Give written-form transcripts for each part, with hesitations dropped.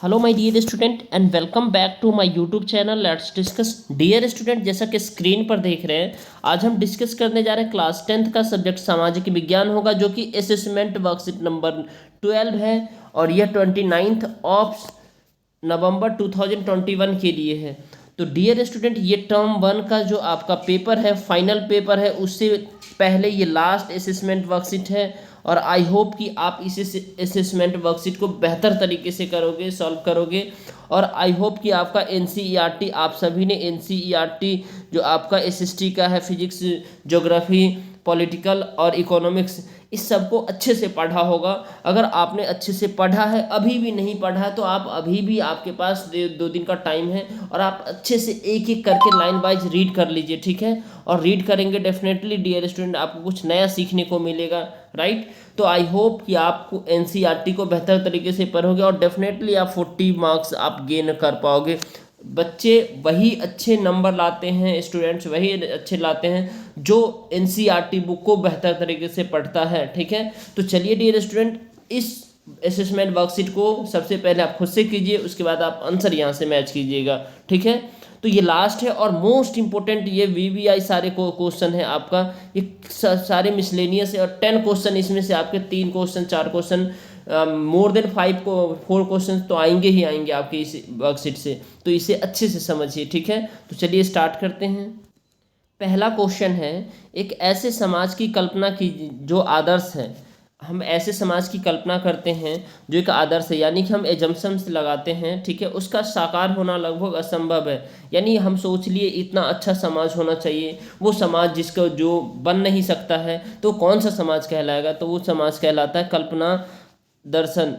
Hello my dear student and welcome back to my YouTube channel let's discuss. Dear student, जैसा कि screen पर देख रहे हैं, आज हम डिस्कस करने जा रहे हैं क्लास 10th का सब्जेक्ट सामाजिक विज्ञान होगा, जो कि असेसमेंट वर्कशीट नंबर 12 है और यह 29 ऑफ नवंबर 2021 के लिए है। तो डियर स्टूडेंट, ये टर्म 1 का जो आपका पेपर है, फाइनल पेपर है, उससे पहले ये लास्ट असेसमेंट वर्कशीट है और आई होप कि आप इस असेसमेंट वर्कशीट को बेहतर तरीके से करोगे, सॉल्व करोगे। और आई होप कि आपका एनसीईआरटी, आप सभी ने एनसीईआरटी जो आपका एसएसटी का है, फिजिक्स, ज्योग्राफी, पॉलिटिकल और इकोनॉमिक्स, इस सब को अच्छे से पढ़ा होगा। अगर आपने अच्छे से पढ़ा है, अभी भी नहीं पढ़ा है, तो आप अभी भी, आपके पास 2 दिन का टाइम है और आप अच्छे से एक एक करके लाइन वाइज रीड कर लीजिए, ठीक है। और रीड करेंगे डेफिनेटली डियर स्टूडेंट, आपको कुछ नया सीखने को मिलेगा, राइट। तो आई होप कि आपको एनसीईआरटी को बेहतर तरीके से पढ़ोगे और डेफिनेटली आप 40 मार्क्स आप गेन कर पाओगे। बच्चे वही अच्छे नंबर लाते हैं, स्टूडेंट्स वही अच्छे लाते हैं जो एनसीईआरटी बुक को बेहतर तरीके से पढ़ता है, ठीक है। तो चलिए डियर स्टूडेंट, इस असेसमेंट वर्कशीट को सबसे पहले आप खुद से कीजिए, उसके बाद आप आंसर यहाँ से मैच कीजिएगा, ठीक है। तो ये लास्ट है और मोस्ट इंपॉर्टेंट, ये वीवीआई सारे क्वेश्चन है आपका, ये सारे मिसलेनियस है और 10 क्वेश्चन, इसमें से आपके 3 question 4 question, more than 4 question तो आएंगे ही आएंगे आपके इस वर्कशीट से। तो इसे अच्छे से समझिए, ठीक है। तो चलिए स्टार्ट करते हैं। पहला क्वेश्चन है, एक ऐसे समाज की कल्पना कीजिए जो आदर्श है। हम ऐसे समाज की कल्पना करते हैं जो एक आदर्श है, यानी कि हम एजम्पशंस लगाते हैं, ठीक है। उसका साकार होना लगभग असंभव है, यानी हम सोच लिए इतना अच्छा समाज होना चाहिए, वो समाज जिसका जो बन नहीं सकता है, तो कौन सा समाज कहलाएगा? तो वो समाज कहलाता है कल्पना दर्शन,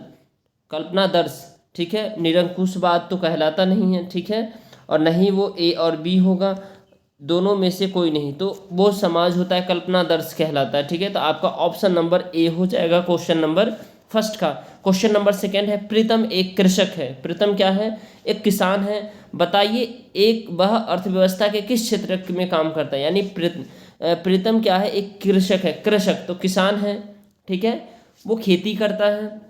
कल्पना दर्श, ठीक है। निरंकुशवाद तो कहलाता नहीं है, ठीक है। और नहीं वो ए और बी होगा, दोनों में से कोई नहीं, तो वो समाज होता है कल्पना दर्श कहलाता है, ठीक है। तो आपका ऑप्शन नंबर ए हो जाएगा क्वेश्चन नंबर फर्स्ट का। क्वेश्चन नंबर सेकंड है, प्रीतम एक कृषक है। प्रीतम क्या है? एक किसान है। बताइए एक वह अर्थव्यवस्था के किस क्षेत्र में काम करता है? यानी प्रीतम क्या है? एक कृषक है। कृषक तो किसान है, ठीक है, वो खेती करता है।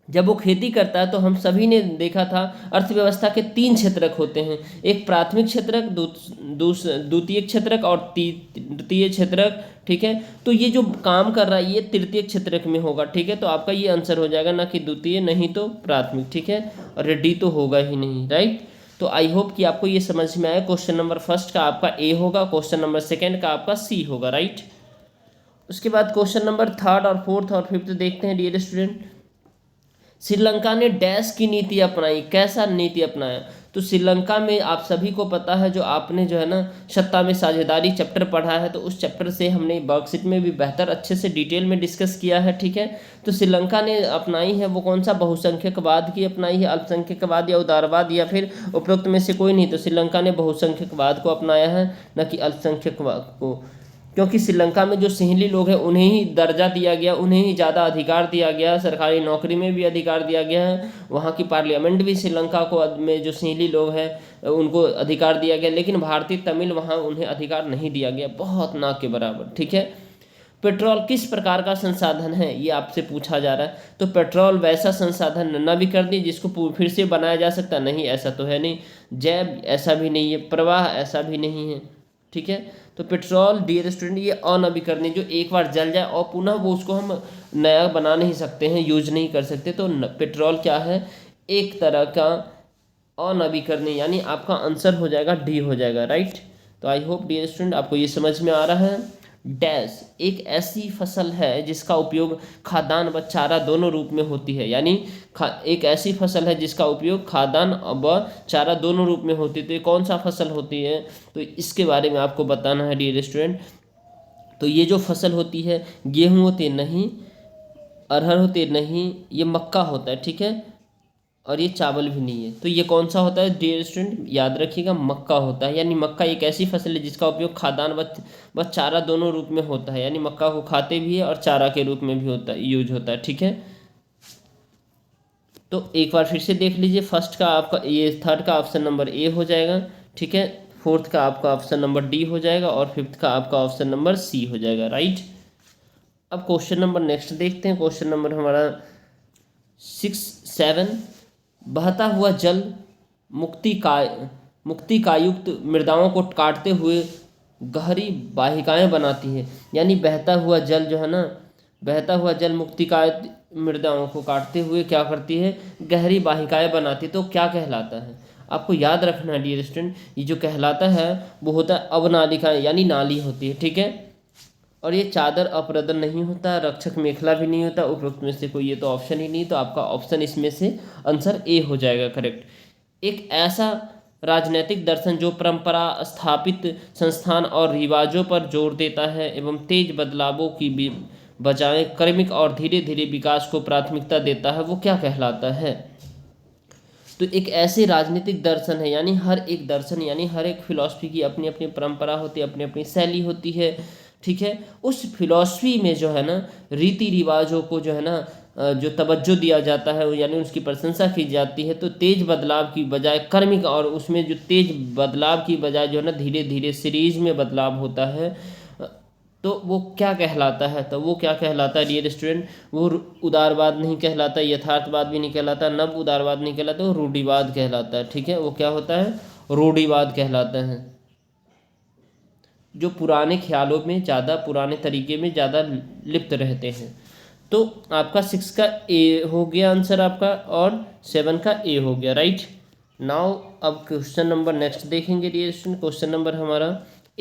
जब वो खेती करता है तो हम सभी ने देखा था अर्थव्यवस्था के 3 क्षेत्रक होते हैं, एक प्राथमिक क्षेत्रक, द्वितीय क्षेत्रक और तृतीय क्षेत्रक, ठीक है। तो ये जो काम कर रहा है ये तृतीय क्षेत्रक में होगा, ठीक है। तो आपका ये आंसर हो जाएगा, ना कि द्वितीय नहीं तो प्राथमिक, ठीक है। और डी तो होगा ही नहीं, राइट। तो आई होप कि आपको ये समझ में आया। क्वेश्चन नंबर फर्स्ट का आपका ए होगा, क्वेश्चन नंबर सेकेंड का आपका सी होगा, राइट। उसके बाद क्वेश्चन नंबर थर्ड और फोर्थ और फिफ्थ देखते हैं डियर स्टूडेंट। श्रीलंका ने डैश की नीति अपनाई। कैसा नीति अपनाया? तो श्रीलंका में आप सभी को पता है, जो आपने जो है ना सत्ता में साझेदारी चैप्टर पढ़ा है, तो उस चैप्टर से हमने वर्कशीट में भी बेहतर अच्छे से डिटेल में डिस्कस किया है, ठीक है। तो श्रीलंका ने अपनाई है वो कौन सा? बहुसंख्यकवाद की अपनाई है, अल्पसंख्यकवाद या उदारवाद, या फिर उपरोक्त में से कोई नहीं। तो श्रीलंका ने बहुसंख्यकवाद को अपनाया है, न कि अल्पसंख्यकवाद को, क्योंकि श्रीलंका में जो सिंहली लोग हैं उन्हें ही दर्जा दिया गया, उन्हें ही ज़्यादा अधिकार दिया गया, सरकारी नौकरी में भी अधिकार दिया गया है। वहाँ की पार्लियामेंट भी श्रीलंका को में जो सिंहली लोग हैं उनको अधिकार दिया गया, लेकिन भारतीय तमिल वहाँ उन्हें अधिकार नहीं दिया गया, बहुत ना के बराबर, ठीक है। पेट्रोल किस प्रकार का संसाधन है? ये आपसे पूछा जा रहा है। तो पेट्रोल वैसा संसाधन नवीकरणीय जिसको फिर से बनाया जा सकता नहीं, ऐसा तो है नहीं। जैव ऐसा भी नहीं है, प्रवाह ऐसा भी नहीं है, ठीक है। तो पेट्रोल डियर स्टूडेंट ये अनवीकरणीय, जो एक बार जल जाए और पुनः वो उसको हम नया बना नहीं सकते हैं, यूज नहीं कर सकते। तो पेट्रोल क्या है? एक तरह का अनवीकरणीय, यानी आपका आंसर हो जाएगा डी हो जाएगा, राइट। तो आई होप डियर स्टूडेंट आपको ये समझ में आ रहा है। डैश एक ऐसी फसल है जिसका उपयोग खाद्यान्न व चारा दोनों रूप में होती है, यानी एक ऐसी फसल है जिसका उपयोग खाद्यान्न व चारा दोनों रूप में होती है। तो ये कौन सा फसल होती है? तो इसके बारे में आपको बताना है डियर स्टूडेंट। तो ये जो फसल होती है, गेहूँ होती है नहीं, अरहर होती है नहीं, ये मक्का होता है, ठीक है, और ये चावल भी नहीं है। तो ये कौन सा होता है डियर स्टूडेंट? याद रखिएगा, मक्का होता है। यानी मक्का एक ऐसी फसल है जिसका उपयोग खाद्यान्न व चारा दोनों रूप में होता है, यानी मक्का को खाते भी है और चारा के रूप में भी होता है, यूज होता है, ठीक है। तो एक बार फिर से देख लीजिए, फर्स्ट का आपका ये, थर्ड का ऑप्शन नंबर ए हो जाएगा, ठीक है। फोर्थ का आपका ऑप्शन नंबर डी हो जाएगा और फिफ्थ का आपका ऑप्शन नंबर सी हो जाएगा, राइट। अब क्वेश्चन नंबर नेक्स्ट देखते हैं। क्वेश्चन नंबर हमारा 6, 7 बहता हुआ जल मुक्तिकायुक्त मृदाओं को काटते हुए गहरी वाहिकाएं बनाती है। यानी बहता हुआ जल जो है ना, बहता हुआ जल मुक्तिकायुक्त मृदाओं को काटते हुए क्या करती है, गहरी वाहिकाएं बनाती है। तो क्या कहलाता है, आपको याद रखना है डियर स्टूडेंट, ये जो कहलाता है वो होता है अवनालिका, यानी नाली होती है, ठीक है। और ये चादर अप्रदन नहीं होता, रक्षक मेखला भी नहीं होता, उपरोक्त में से कोई ये तो ऑप्शन ही नहीं, तो आपका ऑप्शन इसमें से आंसर ए हो जाएगा करेक्ट। एक ऐसा राजनैतिक दर्शन जो परंपरा स्थापित संस्थान और रिवाजों पर जोर देता है एवं तेज बदलावों की बजाय क्रमिक और धीरे धीरे विकास को प्राथमिकता देता है, वो क्या कहलाता है। तो एक ऐसे राजनीतिक दर्शन है, यानी हर एक दर्शन यानी हर एक फिलॉसफी की अपनी अपनी परंपरा होती है, अपनी अपनी शैली होती है, ठीक है। उस फिलॉसफी में जो है ना रीति रिवाजों को जो है ना जो तवज्जो दिया जाता है, यानी उसकी प्रशंसा की जाती है। तो तेज बदलाव की बजाय क्रमिक, और उसमें जो तेज बदलाव की बजाय जो है ना धीरे धीरे सीरीज में बदलाव होता है, तो वो क्या कहलाता है, तो वो क्या कहलाता है डियर स्टूडेंट, वो उदारवाद नहीं कहलाता, यथार्थवाद भी नहीं कहलाता, नव उदारवाद नहीं कहलाता, वो रूढ़िवाद कहलाता है, ठीक है। वो क्या होता है, रूढ़िवाद कहलाता है, जो पुराने ख्यालों में ज़्यादा, पुराने तरीके में ज़्यादा लिप्त रहते हैं। तो आपका 6 का ए हो गया आंसर आपका, और 7 का ए हो गया, राइट। नाउ अब क्वेश्चन नंबर नेक्स्ट देखेंगे डियर स्टूडेंट। क्वेश्चन नंबर हमारा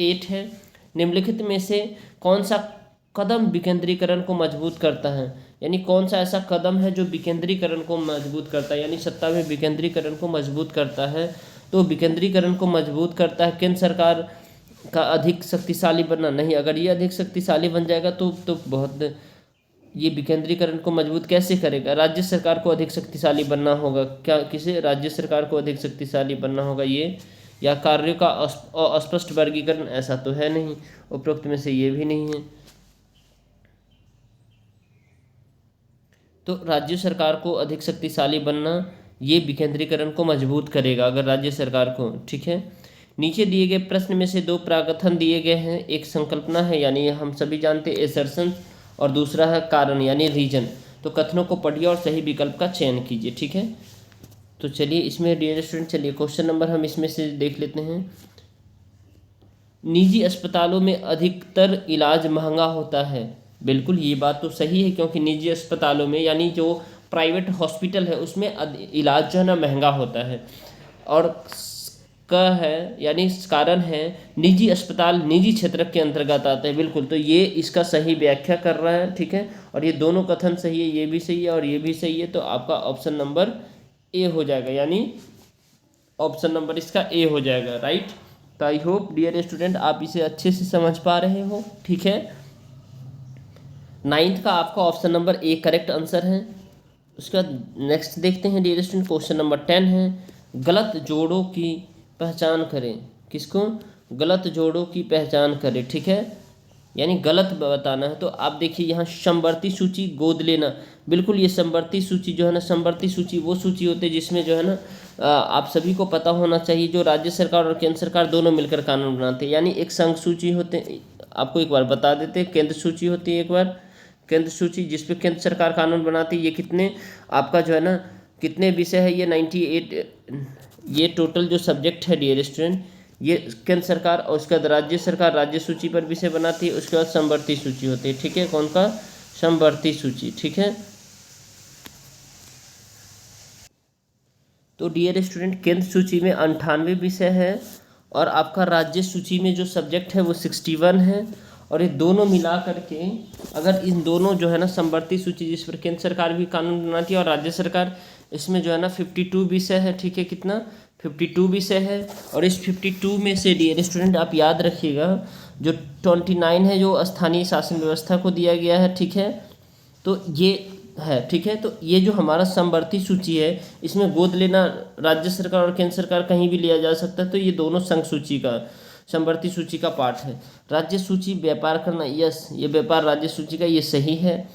8 है। निम्नलिखित में से कौन सा कदम विकेंद्रीकरण को मजबूत करता है, यानी कौन सा ऐसा कदम है जो विकेंद्रीकरण को मजबूत करता है, यानी सत्ता में विकेंद्रीकरण को मजबूत करता है। तो विकेंद्रीकरण को मजबूत करता है केंद्र सरकार का अधिक शक्तिशाली बनना। नहीं, अगर ये अधिक शक्तिशाली बन जाएगा तो बहुत, ये विकेंद्रीकरण को मजबूत कैसे करेगा, राज्य सरकार को अधिक शक्तिशाली बनना होगा। क्या किसे, राज्य सरकार को अधिक शक्तिशाली बनना होगा ये, या कार्यों का अस्पष्ट वर्गीकरण, ऐसा तो है नहीं, उपरोक्त में से ये भी नहीं है। तो राज्य सरकार को अधिक शक्तिशाली बनना ये विकेंद्रीकरण को मजबूत करेगा, अगर राज्य सरकार को, ठीक है। नीचे दिए गए प्रश्न में से दो प्रागथन दिए गए हैं, एक संकल्पना है यानी हम सभी जानते हैं एसर्शन, और दूसरा है कारण यानी रीजन। तो कथनों को पढ़िए और सही विकल्प का चयन कीजिए, ठीक है। तो चलिए इसमें डियर स्टूडेंट, चलिए क्वेश्चन नंबर हम इसमें से देख लेते हैं। निजी अस्पतालों में अधिकतर इलाज महंगा होता है। बिल्कुल ये बात तो सही है, क्योंकि निजी अस्पतालों में यानी जो प्राइवेट हॉस्पिटल है उसमें इलाज जो है ना महंगा होता है, और का है यानी कारण है निजी अस्पताल निजी क्षेत्र के अंतर्गत आते हैं। बिल्कुल, तो ये इसका सही व्याख्या कर रहा है, ठीक है। और ये दोनों कथन सही है, ये भी सही है और ये भी सही है। तो आपका ऑप्शन नंबर ए हो जाएगा, यानी ऑप्शन नंबर इसका ए हो जाएगा, राइट। तो आई होप डियर स्टूडेंट आप इसे अच्छे से समझ पा रहे हो, ठीक है। 9th का आपका option number A correct answer है। उसका नेक्स्ट देखते हैं डियर स्टूडेंट, क्वेश्चन नंबर 10 है। गलत जोड़ों की पहचान करें। किसको, गलत जोड़ों की पहचान करें, ठीक है, यानी गलत बताना है। तो आप देखिए यहाँ समवर्ती सूची गोद लेना, बिल्कुल ये समवर्ती सूची जो है ना, समवर्ती सूची वो सूची होती है जिसमें जो है ना आप सभी को पता होना चाहिए, जो राज्य सरकार और केंद्र सरकार दोनों मिलकर कानून बनाते हैं। यानी एक संघ सूची होते, आपको एक बार बता देते, केंद्र सूची होती है, एक बार केंद्र सूची जिसपे केंद्र सरकार कानून बनाती है। ये कितने आपका जो है ना कितने विषय है, ये 98, ये टोटल जो सब्जेक्ट है डियर स्टूडेंट, ये केंद्र सरकार और उसके बाद राज्य सरकार राज्य सूची पर विषय बनाती है। उसके बाद समवर्ती सूची होती है, ठीक है, कौन का, समवर्ती सूची, ठीक है। तो डियर स्टूडेंट केंद्र सूची में 98 विषय है, और आपका राज्य सूची में जो सब्जेक्ट है वो 61 है। और ये दोनों मिला करके, अगर इन दोनों जो है ना समवर्ती सूची जिस पर केंद्र सरकार भी कानून बनाती है और राज्य सरकार, इसमें जो है ना 52 विषय है, ठीक है, कितना 52 विषय है। और इस 52 में से डियर स्टूडेंट आप याद रखिएगा जो 29 है जो स्थानीय शासन व्यवस्था को दिया गया है, ठीक है। तो ये है, ठीक है। तो ये जो हमारा समवर्ती सूची है इसमें गोद लेना राज्य सरकार और केंद्र सरकार कहीं भी लिया जा सकता है। तो ये दोनों संघ सूची का, समवर्ती सूची का पार्ट है। राज्य सूची व्यापार करना, यस, ये व्यापार राज्य सूची का, ये सही है।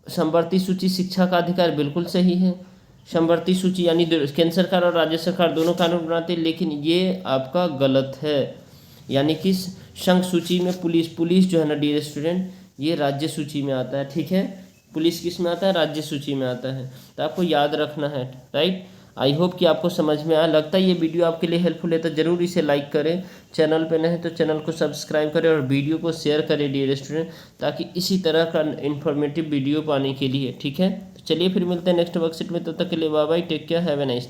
समवर्ती सूची शिक्षा का अधिकार, बिल्कुल सही है। समवर्ती सूची यानी केंद्र सरकार और राज्य सरकार दोनों कानून बनाते हैं, लेकिन ये आपका गलत है। यानी कि संघ सूची में पुलिस जो है ना डियर स्टूडेंट, ये राज्य सूची में आता है, ठीक है। पुलिस किस में आता है, राज्य सूची में आता है। तो आपको याद रखना है, राइट। आई होप कि आपको समझ में आया। लगता है ये वीडियो आपके लिए हेल्पफुल है तो ज़रूर इसे लाइक करें, चैनल पे नए तो चैनल को सब्सक्राइब करें और वीडियो को शेयर करें डियर स्टूडेंट, ताकि इसी तरह का इन्फॉर्मेटिव वीडियो पाने के लिए, ठीक है। तो चलिए फिर मिलते हैं नेक्स्ट वर्कशीट में, तब तक के लिए bye bye, take care, have a nice.